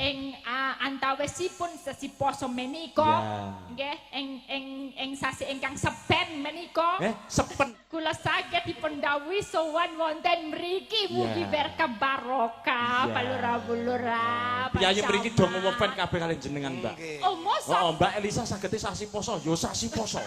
ing antawisipun sasi poso menika nggih ing sasi ingkang sepen menika sepen kula saged dipun dawuhi sowan wonten mriki mugi berkah barokah palura-bulura piyayi mriki do ngowen kabeh kalian jenengan Mbak oh mosok Mbak Elisa saged sasi poso yo sasi poso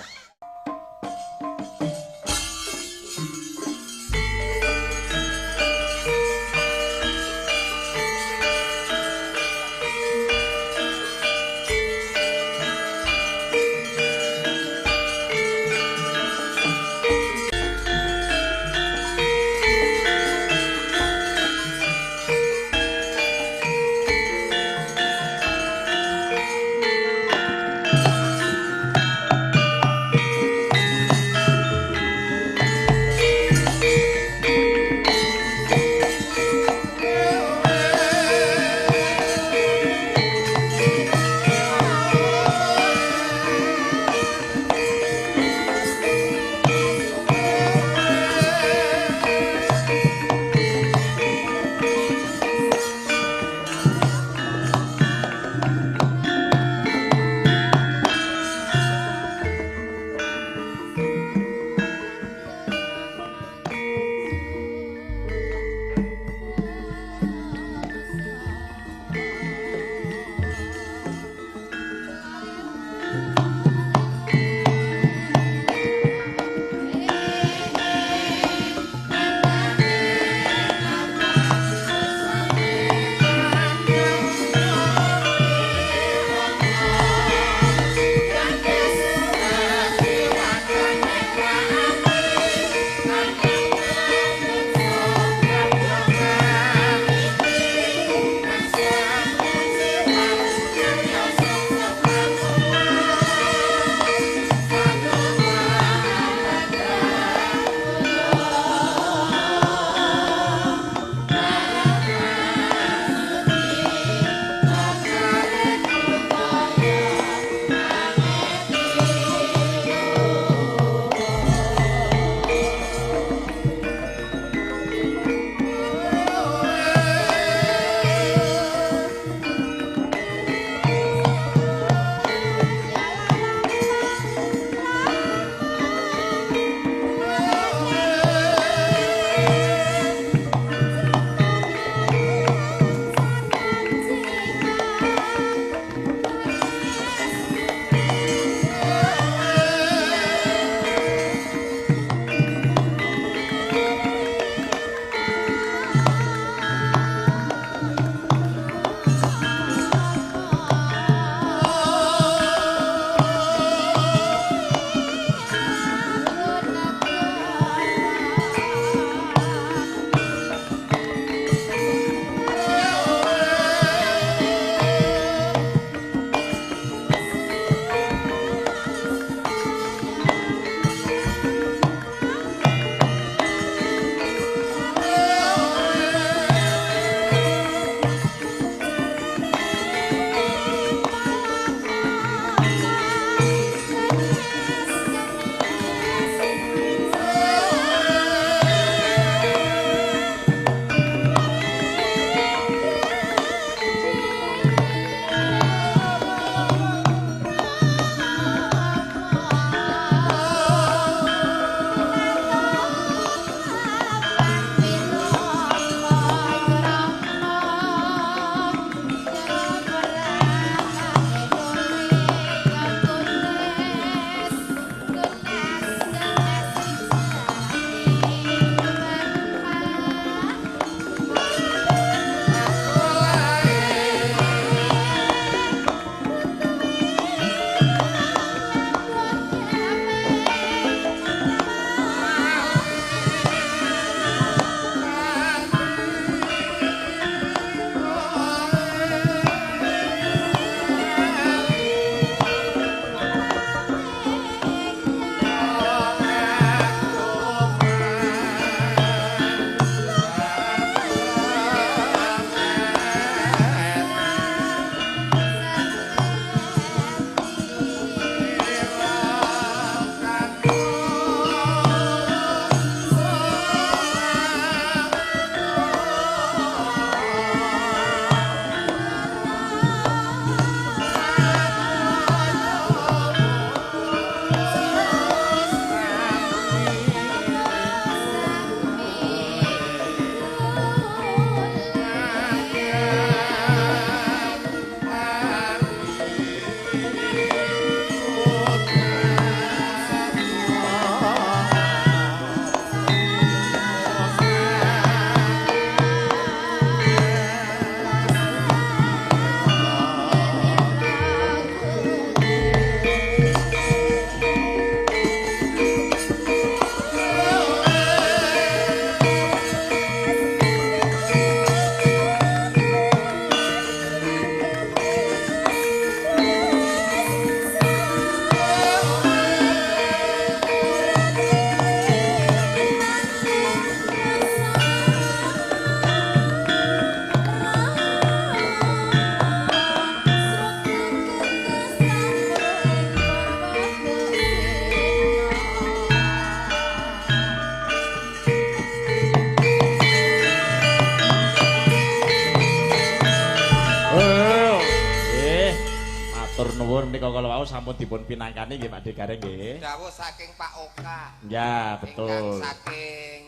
Matur nuwun menika kala wau sampun dipun pinangkani nggih Pak Degareng nggih. Dawuh saking Pak Oka. Ya, Ingkang betul. saking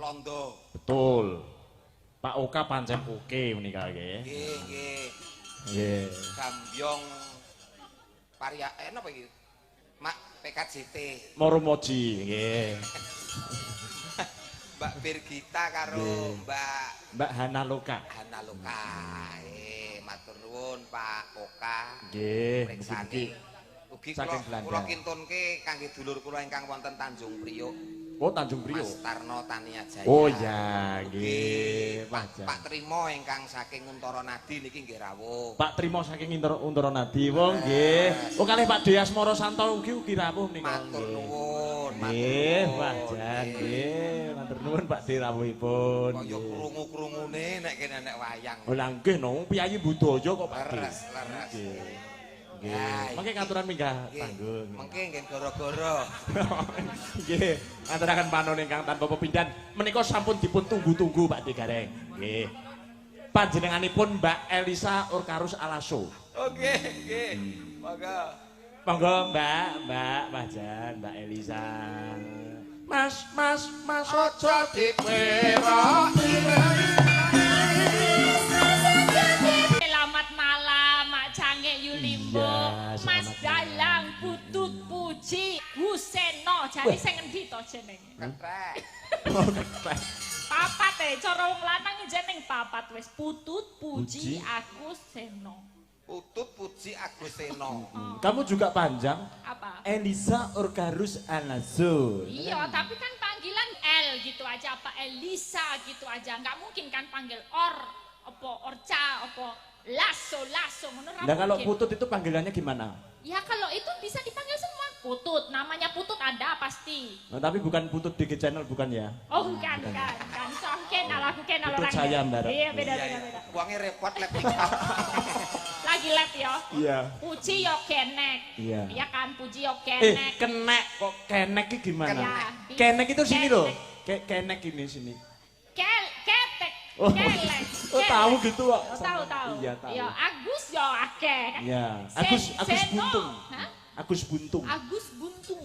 Londo. Betul. Pak Oka pancen oke menika nggih. Nggih, nggih. Nggih. Gambyong Parya napa iki? Mak PKJT. Moromoji nggih. Mbak Birgita karo Mbak Hana Loka. Hana Loka. Matur nuwun Pak Oka. Nggih, Preksani. Ugi saking Belanda. kula kintunke kangge dulur kula ingkang wonten Tanjung Priok. Oh, Tanjung Priok. Mas Tarno Tania Jaya. Oh ya, nggih. Pak Trimo ingkang saking Untara Nadi niki nggih rawuh. Pak Trimo saking Untara Nadi wong nggih. Oh kalih Pak Deas Moro Santo ugi rawuh nika. Matur nuwun. Nggih, Pak Jan nggih. Matur nuwun Pak De rawuhipun. Kaya krungu-krungune nek kene nek wayang. Oh lah nggih no, Piyayi Budaya kok Pak De. Leres, leres. Nggih. Ya, Mangke katuran minggah panggung. Mengke nggih gara-gara. Nggih, ngaturaken panon ingkang tanpa pepindhan menika sampun dipun tunggu-tunggu Pak Degareng. Nggih. Panjenenganipun Mbak Elisa Urkarus Alaso. Oke, nggih. Monggo. Monggo Mbak Jan, Mbak Elisa. Mas aja Dipera. Selamat malam Mak Cange Yulimbo. Iya, Mas selamat Dalang Putut Puji Guseno jare sing endi to jenenge? Ketrek. Papat cara wong lanang jeneng papat wis Putut Puji. Puji Agus Seno. Putut Puji Aguseno. Kamu juga panjang? Apa? Elisa Urkarus Alaso. Iya, tapi kan panggilan L gitu aja apa Elisa gitu aja. Nggak mungkin kan panggil apa Orca, apa Lasso ngono ra Nah kalau mungkin. Putut itu panggilannya gimana? Ya kalau itu bisa dipanggil semua Putut. Namanya Putut ada pasti. Nah, tapi bukan Putut DG Channel bukan ya? Oh bukan. So kenal aku kenal Putut orangnya. saya, Mbak. Iya beda. Uangnya repot lep TikTok. Lagi lab ya. Iya. Puji yo kenek. Iya. Iya kan Puji yo kenek. Kenek kok kenek itu gimana? Ya, Kenek itu sini loh. Kenek. Kenek ini sini. Ketek. Oh, Kelek. oh tahu gitu kok. Oh, tahu. Iya tahu. Ya Agus yo akeh. Iya. Agus Seno. Buntung. Hah? Agus Buntung. Agus Buntung.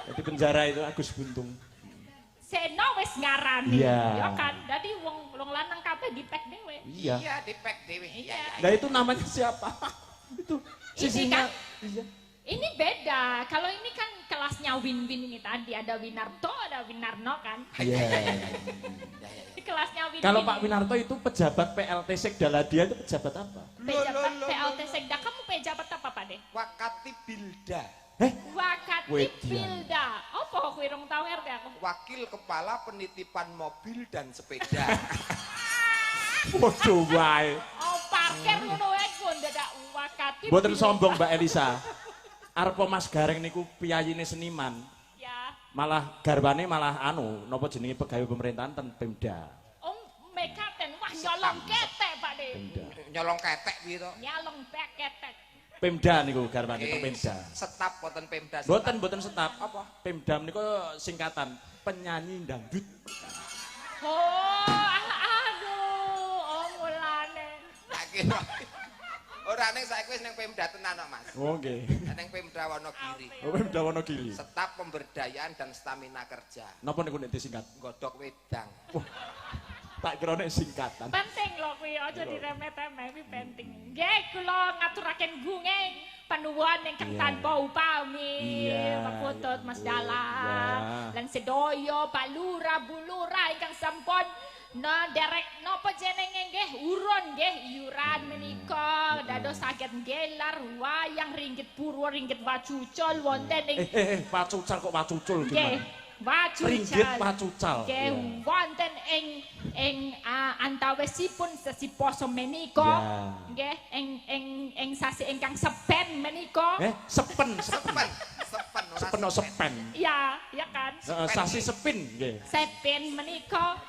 Di penjara itu Agus Buntung. Seno wis ngarani. Iya. Ya kan. Dadi wong lanang kabeh dipek dhewe. Iya. Iya, dipek dewe. Iya. Nah itu namanya siapa? Itu sisinya. kan? Iya. Ini beda. Kalau ini kan kelasnya Win-Win ini tadi ada Winarto, ada Winarno kan. Iya. Ini kelasnya Win-Win. Kalau Pak Winarto itu pejabat PLT Sekdala dia itu pejabat apa? pejabat PLT Sekda, kamu pejabat apa Pak De? Wakati Bilda. Wakati Wedian. Pilda. Apa aku irung tahu ngerti aku. Wakil Kepala Penitipan Mobil dan Sepeda. Waduh wae. Oh parkir ngono wae ku dadak wakati. Mboten Pilda. sombong Mbak Elisa. Arepa Mas Gareng niku piyayine seniman. Ya. Malah garwane malah napa jenenge pegawai pemerintahan ten Pemda. Om mekaten wah nyolong ketek Pak De. Pemda. Nyolong ketek gitu. Nyolong ketek. Pemda niku garwane ten Pemda. Setap boten Pemda. Mboten setap. Apa? Pemda niku singkatan penyanyi dangdut. Oh, aduh, oh mulane. Tak kira. Ora ning saiki wis ning Pemda tenan kok, Mas. Oh nggih. Ning Pemda Wonogiri. Oh Pemda Wonogiri. Setap pemberdayaan dan stamina kerja. Napa niku nek disingkat? Godhok wedang. Tak kira nek singkatan. Penting loh kuwi aja diremeh-remeh kuwi penting. Nggih kula ngaturaken gunging panuwun ingkang Iya. tanpa upami. Iya. Pak Putut Mas Iya. Dalang lan sedoyo Pak Lurah Bu Lurah ingkang sampun derek napa jenenge nggih urun nggih iuran menika dados saged nggelar wayang ringgit purwa ringgit wacucul wonten ing pacucal kok pacucul nggih gimana? wacucul Ringgit pacucal. nggih wonten ing antawisipun sesi poso menika Ya. nggih ing sasi ingkang sepen menika Sepen. Sepen ora Sepen. ya kan Sasi sepin nggih. sepen menika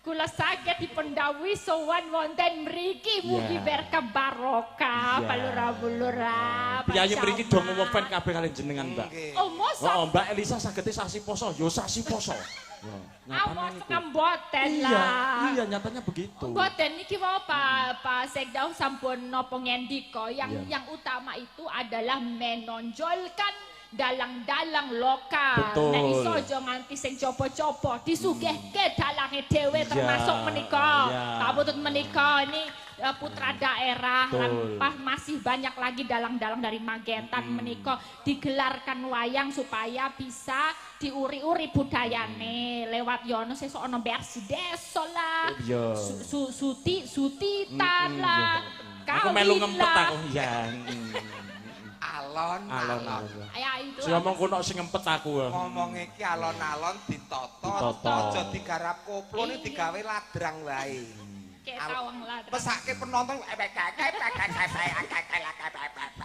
kula saged dipun dawuhi sowan wonten mriki mugi Ya. berkah barokah Ya. palura-bulura Piyayi mriki do ngomong kabeh kalian jenengan, Mbak. Nggih. oh mosok Oh, Mbak Elisa sagete sasi poso, yo sasi poso. Awas mboten lah. Iya, nyatanya begitu. Mboten niki wae Pak Sekda sampun napa ngendika yang utama itu adalah menonjolkan dalang-dalang lokal. Betul. Nek iso aja nganti sing copo-copo disugihke dalange dhewe termasuk menika. Kabutut menika ini putra daerah lan masih banyak lagi dalang-dalang dari Magetan menika digelarkan wayang supaya bisa diuri-uri budayane lewat yono sesuk ana versi desa lah. Sutitan lah. Aku melu ngempet aku ya. Alon-alon. Ya itu. Si ngomong kuno sing ngempet aku. Ngomong iki alon-alon ditoto, aja digarap koplo ning digawe ladrang wae. Kayak tawang ladrang. Pesake penonton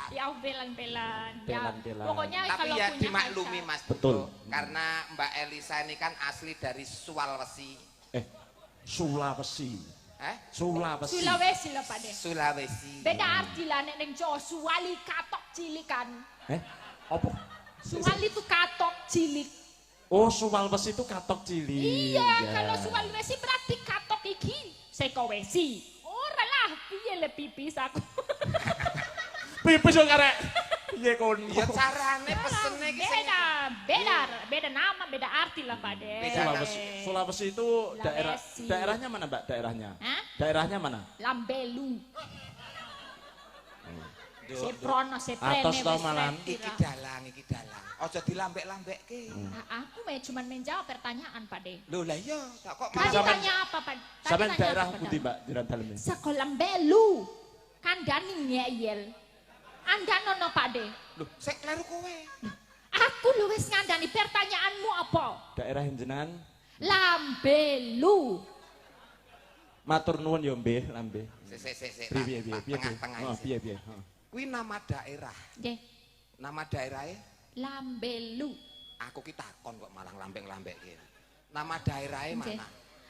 ya belan-belan. Ya, pokoknya tapi kalau ya punya dimaklumi Mas. Betul. Karena Mbak Elisa ini kan asli dari Sulawesi. Sulawesi. Sulawesi lah Pak De. Sulawesi. Beda arti lah nek ning Jawa suwali katok cilikan. Apa? Suwali itu katok cilik. Oh, Sulawesi itu katok cilik. Iya, kalau Sulawesi berarti katok iki seko wesi. Ora lah, piye le pipis aku. Pipis kok karek. Piye kon? Ya carane pesene iki sing Beda nama, beda arti lah Pak De. Sulawesi itu daerahnya mana Mbak? Daerahnya? Daerahnya mana? Lambelu. Seprono, seprene. Atos tau malan. Iki dalang. Aja dilambek-lambekke. Aku cuma menjawab pertanyaan Pak De. Lho lah iya, kok Tadi tanya apa Pak? Sampeyan daerah pundi Mbak? Di dalem. Sekolah Lambelu. Kandhane ngeyel. Andanono Pak De. Lho, sik kleru kowe. Aku lu wis ngandani pertanyaanmu apa? Daerah jenengan Lambelu. matur nuwun ya Mbih, Lambe. Sik. Piye. Tengah-tengah. Oh, piye. Kuwi nama daerah. Nggih. Nama daerahnya Lambelu. aku ki takon kok malah lambek-lambek ki. Nama daerahnya mana?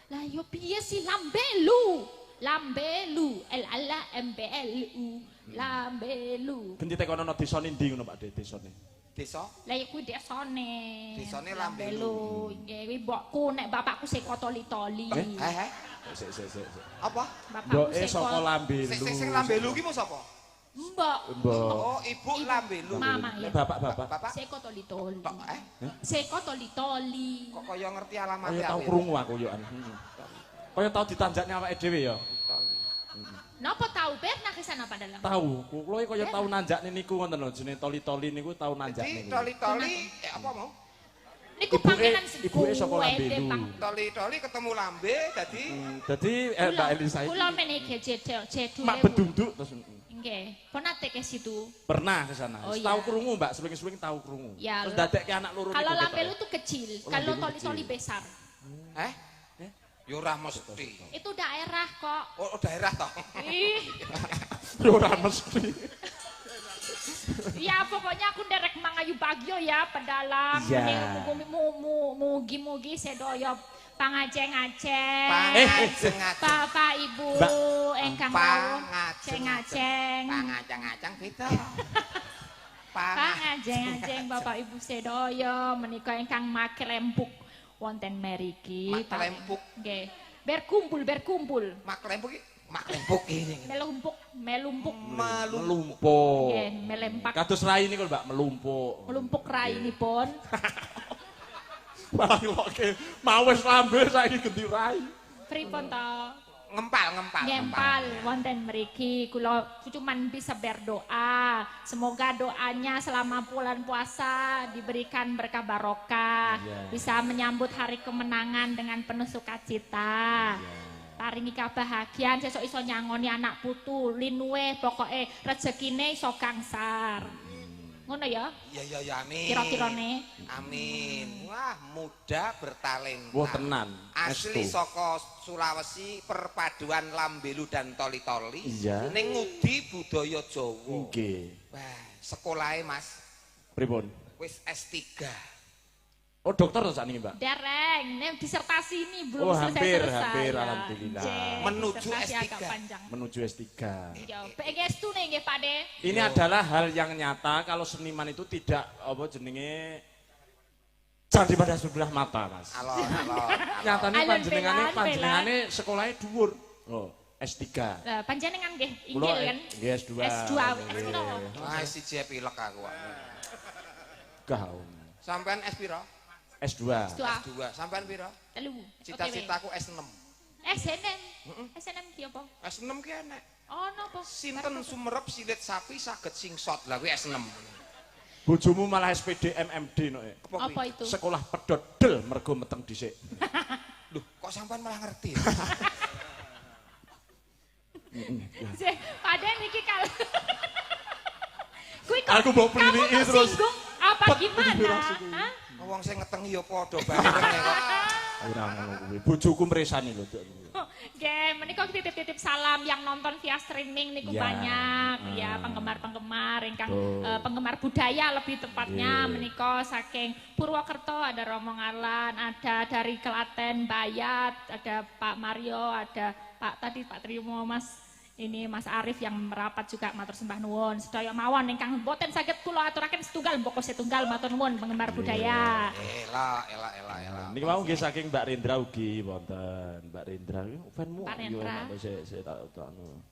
Lah yo piye sih Lambelu? Lambelu, LAMBLU. Lambelu. Genti tekono ana desa ndi ngono Pak De, desane. Desa? Lah ya kuwi desane. Desane Lambelu. Nggih, kuwi mbokku nek bapakku seko toli-toli. Sik. Apa? Mbok saka Lambelu. Sing Lambelu ki mau sapa? Mbok. Oh, Ibu Lambelu. Mama ya. Bapak. Seko toli-toli. Tok Seko toli-toli. Kok kaya ngerti alamat Kaya ya? tau krungu aku yo an. Kaya tau ditanjakne awake dhewe ya. Napa tahu pernah ke sana Pak Dalang? Tahu, kula kaya tau nanjakne niku ngoten lho, jenenge toli-toli niku tau nanjakne. Jadi toli-toli apa mau? Niku panggilan ibuke saka Lambelu. Toli-toli ketemu lambe dadi Dadi Mbak Elisa iki. Kula meniki jedule. Mak bedunduk terus. Nggih, pernah ke situ. Pernah ke sana. Oh, tahu iya. krungu Mbak, seling-seling tahu krungu. Ya, terus dadekke anak loro kalau niku Lambelu ketok. tuh kecil, Oh, kalau Lambelu toli-toli kecil. besar. yo ora mesti. Itu daerah kok. Oh, daerah toh. Ih, Yo ora mesti. ya pokoknya aku nderek mangayu bagyo ya pedalang. Iya. Mugi-mugi sedoyo pangajeng-ajeng. Pangajeng-ajeng. Bapak Ibu Mbak. engkang rawuh Pangajeng-ajeng. ceng-aceng. Pangajeng-ajeng beda. Pangajeng-ajeng Bapak Ibu sedoyo menika engkang makrempuk wonten meriki. Makrempuk. Nggih. Berkumpul. Makrempuk iki. Melumpuk. Melumpuk. Nggih, melempak. Kados rai niku Mbak, melumpuk. Melumpuk rainipun. Malah ngelokke mau wis lambe saiki ganti rai. Pripun to? Ngempal. Wonten mriki kula cuman bisa berdoa. Semoga doanya selama bulan puasa diberikan berkah barokah. Bisa menyambut hari kemenangan dengan penuh sukacita. Paringi kebahagiaan sesuk iso nyangoni anak putu, linuwe pokoke rezekine iso gangsar. Ngono ya? Ya amin. Kira-kirane. Amin. Wah, muda bertalenta. Wah tenan. Asli saka Sulawesi, perpaduan Lambelu dan toli-toli. Iya. Ning ngudi budaya Jawa. Nggih. Wah, sekolahe Mas Pripun? wis S3. Oh dokter to sakniki Mbak? Dereng, nih disertasi ini belum Oh, selesai. hampir, alhamdulillah. Menuju Disertasi S3. agak panjang. Menuju S3. Ya, PGS-tu nih nggih Pak De. Ini adalah hal yang nyata kalau seniman itu tidak apa jenenge Candi pada sebelah mata, Mas. Alon. Nyatane Alon panjenengane sekolahnya dhuwur. Oh, S3. Lah panjenengan nggih Kula inggil kan? nggih S2. S2 wis no. Ah, siji pilek aku. Gaun. Sampean S pira? S2. S2. Sampean pira? 3. Cita-citaku S6. SNM. SNM ki apa? S6 ki enek. Oh napa? Sinten sumerep silit sapi saged singsot. Lah kuwi S6. Bojomu malah SPD MMD no. Apa itu? Sekolah pedot del mergo meteng dhisik. Loh, kok sampean malah ngerti? Padahal niki kalau kuwi Aku mau peliliki terus. Singgung apa gimana? Hah? Wong sing ngetengi ya padha bareng kok. Ora ngono kuwi. Bojoku mresani lho. Nggih, menika titip-titip salam yang nonton via streaming niku Ya. banyak ya penggemar-penggemar ingkang penggemar budaya lebih tepatnya menika saking Purwokerto ada Romo Ngarlan, ada dari Klaten Bayat, ada Pak Mario, ada Pak Trimo Mas ini Mas Arif yang merapat juga matur sembah nuwun sedaya mawon ingkang boten saged kula aturaken setunggal mboko setunggal matur nuwun penggemar budaya. Ela. Niki mau nggih saking Mbak Rendra ugi wonten. Mbak Rendra iki fanmu Pak Rendra. Sik tak anu.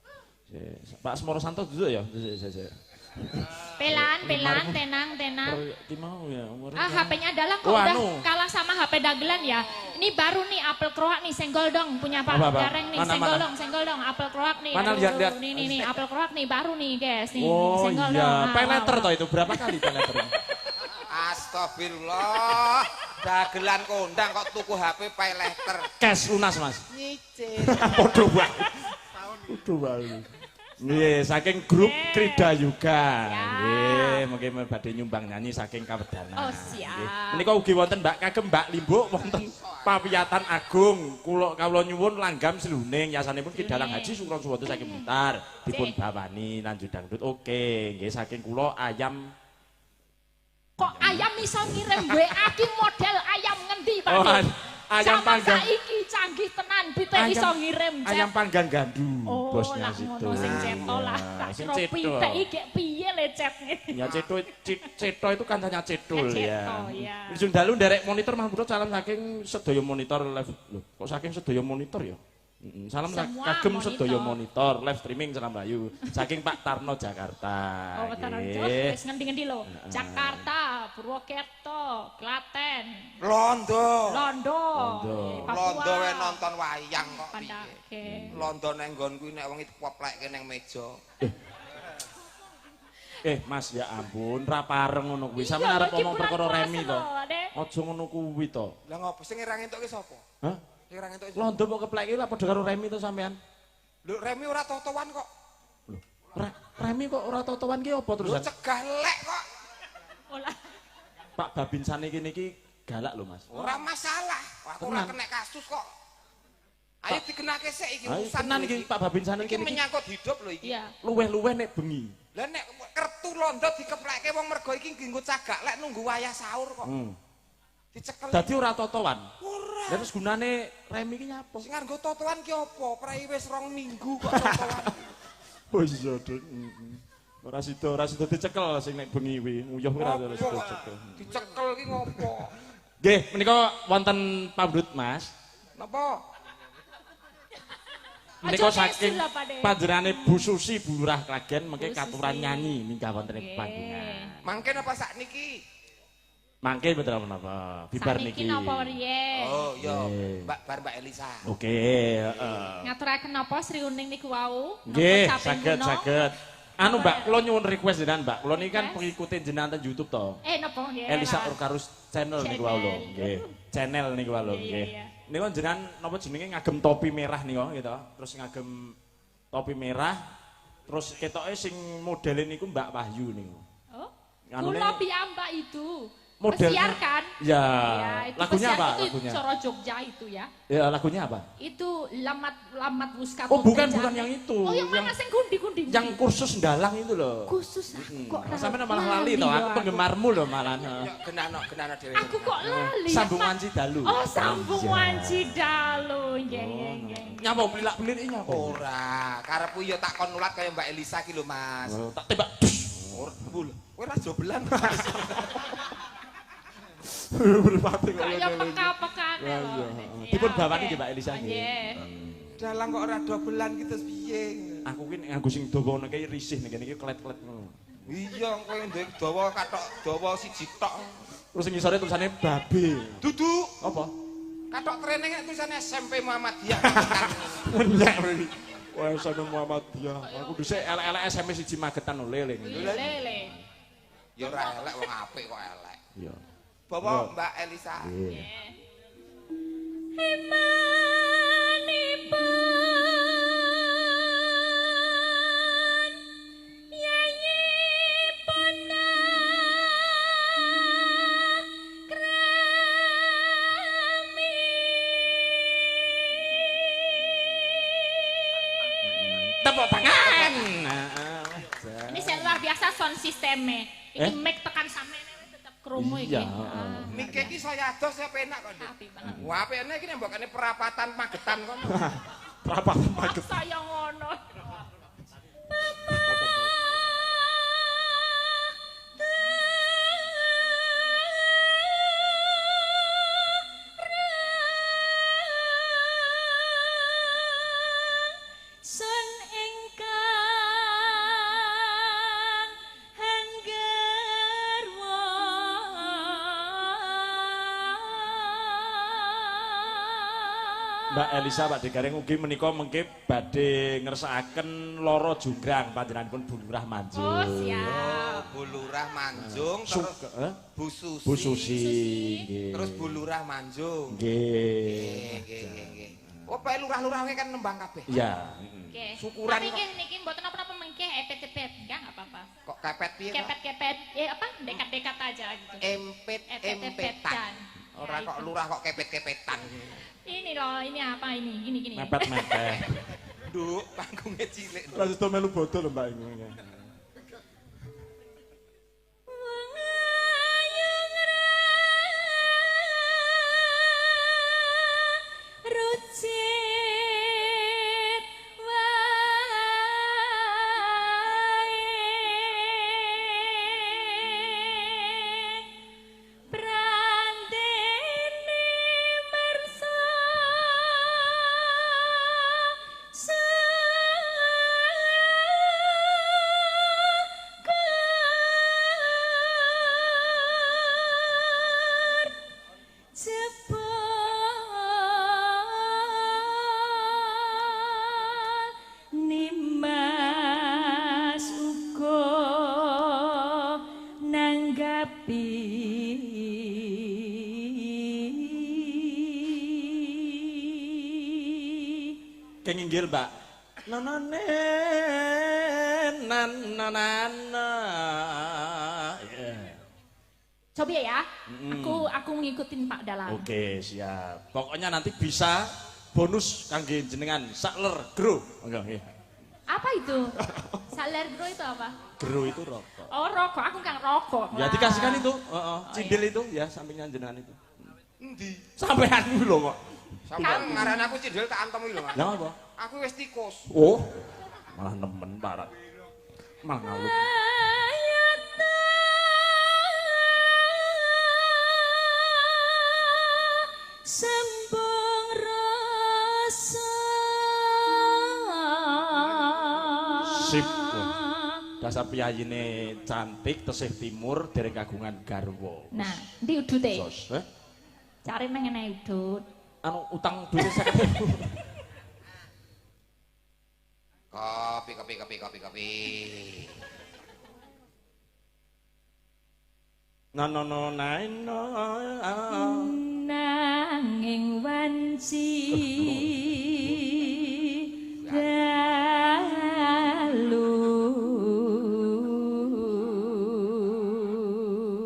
Pak Semoro Santo duduk ya. Sik. Pelan, tenang. Ki mau ya umur. HP-nya adalah kok Oh, udah anu. kalah sama HP dagelan ya. Ini baru nih apel kroak nih senggol dong punya Pak Apa? Gareng nih Mana? senggol dong apel kroak nih. Mana, Aduh, lihat. Nih apel kroak nih baru nih guys nih Oh senggol dong. iya, Nah, peleter wah. toh itu berapa kali peleter? Astagfirullah. Dagelan kondang kok tuku HP pay letter. Cash lunas, Mas. Nyicil. Podo banget. Podo banget. Nggih, saking grup Krida Yuga. Nggih, mungkin badhe nyumbang nyanyi saking kawedanan. Oh, siap. Nggih. Menika ugi wonten Mbak kagem Mbak Limbuk wonten Pawiyatan Agung. Kula nyuwun langgam seluning yasanipun Ki Dalang Haji Sukron Suwoto saking Blitar. Dipun bawani lanjut dangdut. Oke, nggih saking kula ayam. Kok ayam iso ngirim WA ki model ayam ngendi Pak? Oh, Dik? ayam Zaman panggang. saiki canggih tenan bite iso ngirim chat. Ayam panggang gandu Oh, bosnya lah situ. ngono sing ceto lah. Tak Sing kira ceto. pite iki piye le chatnya. Ya ceto itu kancanya cetul Ceto, ya. ya. Ujung dalu nderek monitor Mas Bro salam saking sedaya monitor live. Loh, kok saking sedaya monitor ya? Salam Semua kagem monitor. sedaya monitor live streaming Seram Bayu. Saking Pak Tarno Jakarta. Oh, tenan. Nggih. Wis ngendi-ngendi lho. Jakarta, Purwokerto, Klaten, Londo. Londo, Papua. Londo wae nonton wayang kok piye. Pandake. Londo nang nggonku nek wong itu poplekke nang meja. Mas ya ampun, ra pareng ngono kuwi. Iya, Sampe arep lho, ngomong iki perkara bulan remi puasa to. lho, Dek. Aja ngono kuwi to. Lah ngopo sing ngira entuk ki sapa? Hah? Sing ngira entuk Londo kok keplek iki lah padha karo remi to sampean. Lho Remi ora totoan kok. Remi kok ora totoan ki apa Lho terusan? cegah lek kok. Olah. Pak Babinsane iki niki galak lho Mas. Ora masalah. Aku ora Tenang. kena kasus kok. Ayo dikenake sik iki Ayo urusan tenan iki Pak Babinsane iki iki menyangkut hidup lho iki. Iya. luweh-luweh nek bengi. Lah nek kertu Londo dikeplekke wong mergo iki nggo cagak lek nunggu wayah sahur kok. Dicekel. Dadi ora totoan. Ora. Lah terus gunane remi ki nyapa? Sing nganggo totoan ki apa? Prei wis 2 minggu kok totoan. Oh iya, Dik. Ora sida dicekel sing nek bengi kuwi. Nguyuh kuwi ora sida dicekel. Dicekel ki ngopo? Nggih, menika wonten pamrut Mas. Napa? Menika Aja saking nesu lah, Pak, Dek. panjenengane Bu Susi Bu Lurah Klagen mengke Bu katuran Susi. nyanyi minggah wonten ing Nggih. panggungan. Mangke napa sakniki? Mangke betul menapa? Bibar Saniki niki. napa riye? Oh, iya. Nggih. Mbak Elisa. Oke, heeh. Ngaturaken napa Sri Uning niku wau? Nggih, Napa caping kuno? saged. Anu Mbak, kula nyuwun request jenengan Mbak. Kula niki kan Request? pengikutin jenengan ten YouTube to. Napa nggih? Elisa Mas? Urkarus channel niku wae lho, nggih. Channel niku wae lho, Iya, nggih. iya. Niku jenengan napa jenenge ngagem topi merah niku gitu. Terus ngagem topi merah. Terus ketoke sing modele niku Mbak Wahyu niku. Oh. Anune- Kula piyambak itu. Modelnya- Pesiar kan? Ya. Ya, itu Lagunya pesiar, apa? Itu Lagunya? Coro Jogja itu ya. Ya, lagunya apa? Itu lamat wuska. Oh, bukan yang itu. Oh, yang mana sing gundi-gundi? Yang kursus ndalang itu loh. khusus aku kok Sampai malah lali toh, aku penggemarmu loh malah. Ya genano dhewe. Aku kok lali. ya, Sambungan Pak. Cidalu. Oh, sambungan Iya. Cidalu. Nggih, nggih, nggih. Nyapa pelilak-pelir ini nyapa? Ora, karepku ya tak kon nulat kaya Mbak Elisa ki lho, Mas. Tak tembak. Ora, kowe ra jobelan. Mripate kok. Kaya peka-pekane lho. Dipun bawani nggih Mbak Elisa nggih. Nggih. Dalang kok ora dobelan ki terus piye? Aku ki nganggo sing dawa ngono ki risih ning kene iki klet-klet ngono. Iya, kowe ndek dawa katok dawa siji tok. Terus sing ngisore tulisane babe. Dudu. Apa? Katok training tulisane SMP Muhammadiyah. Menyek mriki. Wah, sono Muhammadiyah. Aku dhisik elek-elek SMP 1 Magetan lho lele. Lele. Ya ora elek wong apik kok elek. Iya. Bawa Mbak Elisa. Nggih. Tepuk tangan. Ini saya luar biasa sound sistemnya. Ini mic tekan sampean tetap krungu iki. Iya, Mike iki saya ados ya penak kok, Dik. Apik banget. Wah, apikne iki mbokane perapatan Magetan kon. Berapa Magetan? Saya ngono. Sun ingkang hanggerwa Mbak Elisa Pak Degareng ugi menika mengke badhe ngersakaken Loro Junggrang panjenenganipun Bu Lurah Manjung. Oh, siap. Bu Lurah Manjung terus Bu Susi. Bu Susi nggih. Terus Bu Lurah Manjung. Nggih. Nggih. Oh, Pak lurah-lurah kan nembang kabeh. Iya, Oke. Syukuran Tapi kok. niki mboten apa-apa mengke epet-epet, enggak apa-apa. Kok kepet piye? Kok? Kepet-kepet, apa? Dekat-dekat aja gitu. Empetan. Epet-epetan. Ora Ya, kok itu. lurah kok kepet-kepetan. Ini loh, ini apa ini? Gini. mepet-mepet. Nduk, panggungnya cilik. Nduk. Lah sedo melu bodo lho Mbak ini. rucit wae prantene mersa Nimas uga nanggapi Keng inggil Mbak. Nanane nanana. Coba ya, aku ngikutin Pak Dalang. Oke, siap. Pokoknya nanti bisa bonus kangge jenengan sakler gro. Enggak, nggih. Apa itu? Saler bro itu apa? Gro itu rokok. Oh rokok, aku kan rokok. Ya Lah. dikasihkan itu, cindil itu ya sampingnya jenengan itu. Endi? Sampean kuwi lho kok. Sampeyan ngaran aku cindil tak antem iki lho, Mas. Lah apa? Aku wis tikus. Oh. Malah nemen parat. Malah ngaluk. sambung rasa Sip. Dasar piyayine cantik tesih timur dereng kagungan garwa. Nah, ndi udute? Sos, Cari nang ngene udut. anu utang duit 50.000. Kopi. No nai no. nanging wanci dalu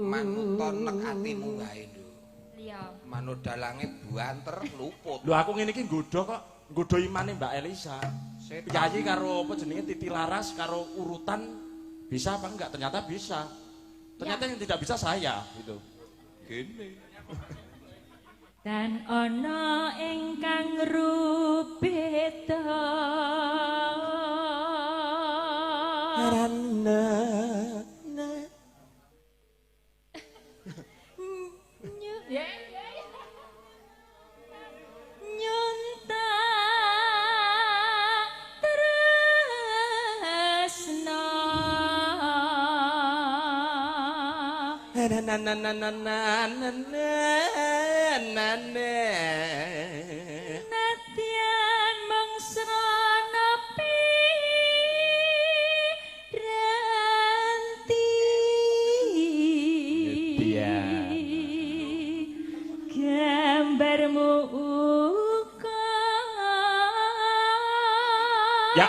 Manuton nek atimu wae, Nduk. Iya. Manut dalange buanter luput. Lho aku ngene iki nggodho kok, nggodho imane Mbak Elisa. Piyayi karo apa jenenge Titi Laras karo urutan bisa apa enggak? Ternyata bisa. Ternyata yang tidak bisa saya gitu. Gini. dan ana ingkang rubeda Nadyan mangsrana piranti gambarmu uga Ya.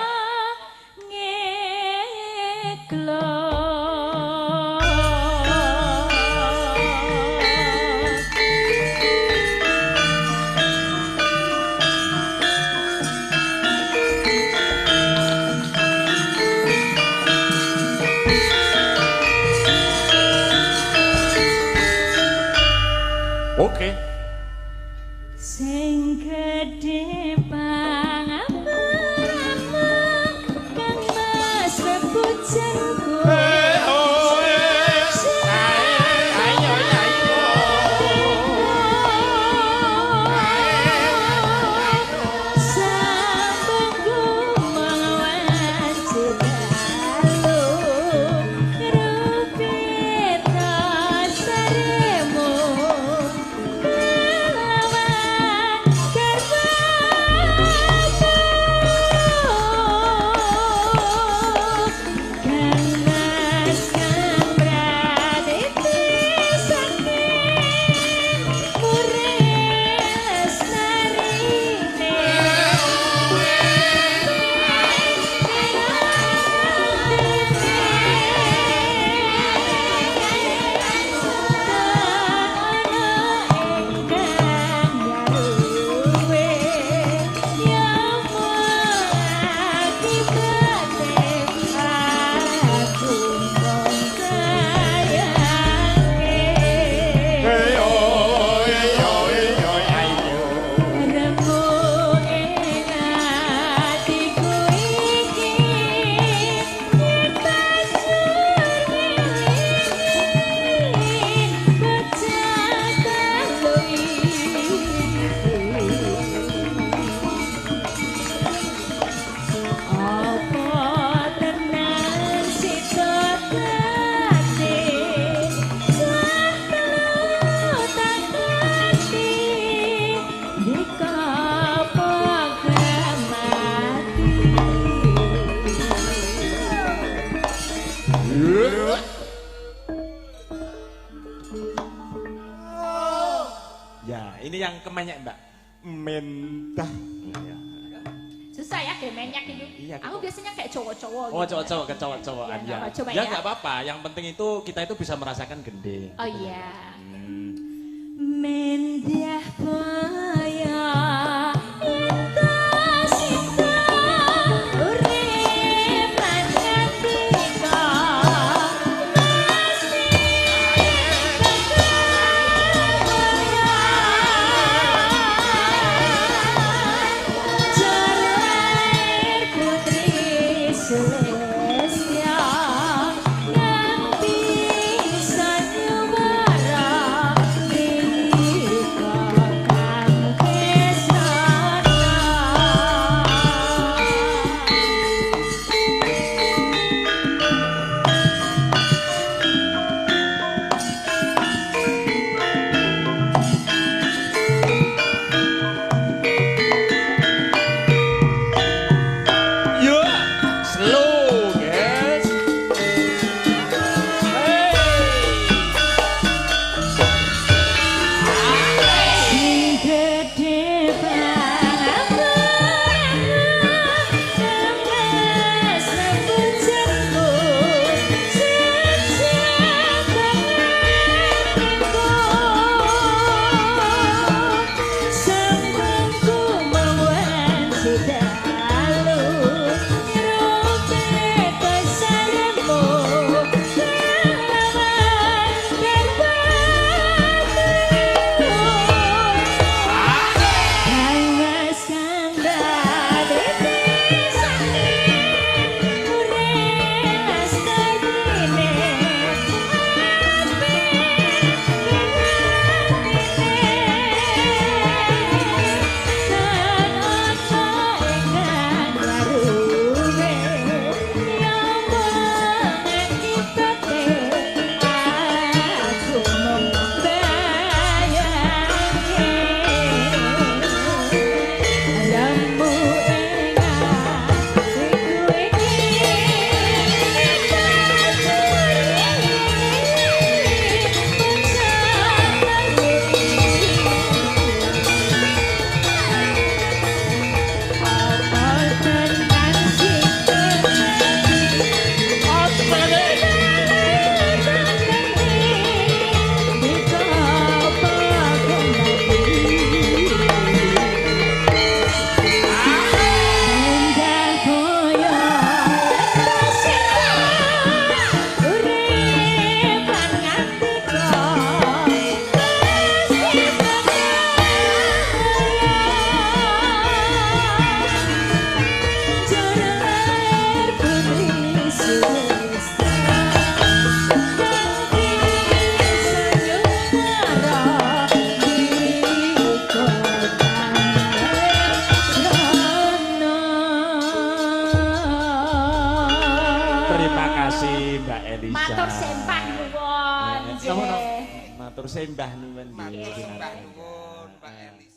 Oke. Sing gedhe pangapunmu kang mas rebujanku sambungku mawajib alu rupita saremu kelawan karbaku kang mas kang praditi saking mures narine Apa tenan sida kate santelu tak ngerti dika mati. Ya, ini yang kemenyek, Mbak. Mentah. Susah ya kayak menyak itu. Iya, Aku biasanya kayak cowok-cowok. Oh, gitu. cowok-cowok ke cowok-cowokan Ya, ya. coba Ya ya. nggak apa-apa, yang penting itu kita itu bisa merasakan gending. Oh iya. Mendiah baya ento sita urip lan ngendika Jarair putri Celestia yang bisa nyubara ing Terima kasih Mbak Elisa. Matur sembah nuwun. Matur sembah nuwun. Matur sembah nuwun Mbak Eli.